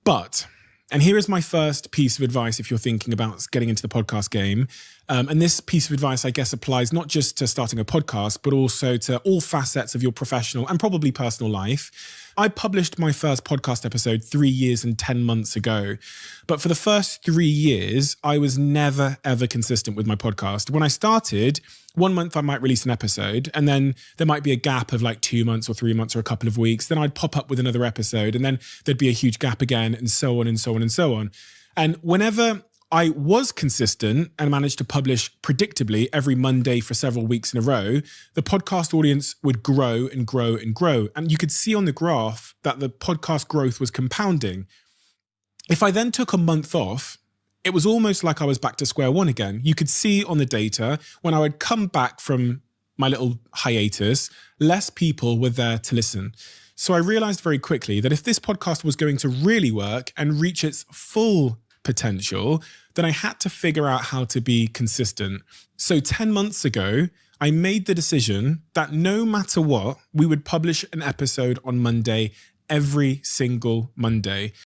But, and here is my first piece of advice if you're thinking about getting into the podcast game. And this piece of advice, I guess, applies not just to starting a podcast, but also to all facets of your professional and probably personal life. I published my first podcast episode 3 years and 10 months ago. But for the first 3 years, I was never, ever consistent with my podcast. When I started, 1 month I might release an episode, and then there might be a gap of like 2 months or 3 months or a couple of weeks. Then I'd pop up with another episode, and then there'd be a huge gap again, and so on and so on and so on. And whenever I was consistent and managed to publish predictably every Monday for several weeks in a row, the podcast audience would grow and grow and grow. And you could see on the graph that the podcast growth was compounding. If I then took a month off, it was almost like I was back to square one again. You could see on the data when I would come back from my little hiatus, less people were there to listen. So I realized very quickly that if this podcast was going to really work and reach its full potential, then I had to figure out how to be consistent. So 10 months ago, I made the decision that no matter what, we would publish an episode on Monday every single Monday.